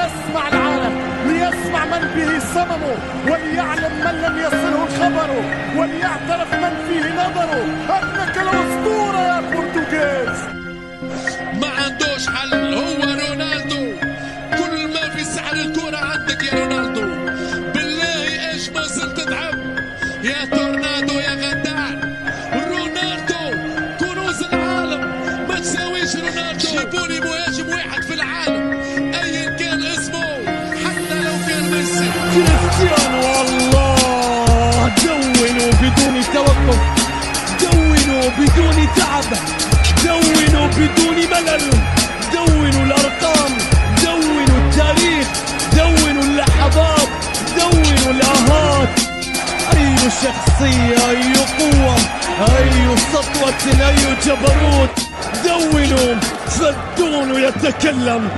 ليسمع العالم، ليسمع من به صممه، وليعلم من لم يصله خبره، وليعترف من فيه نظره. ابنك الاسطوره يا برتغال. ما عندوش حل، هو رونالدو. كل ما في سحر الكرة عندك يا رونالدو. بالله ايش ما صرت تتعب يا تورنادو يا غدار. رونالدو كنوز العالم، ما تساويش رونالدو. جيبوني مهاجم واحد في العالم ايا كان اسمه، حتى لو كان ميسي. كريستيانو الله، دونوا بدون توقف، دونوا بدون تعب، دونوا بدون ملل، دونوا الأرقام، دونوا التاريخ، دونوا اللحظات، دونوا الآهات. أي شخصية، أي قوة، أي سطوة، أي جبروت. دونوا فالدون يتكلم.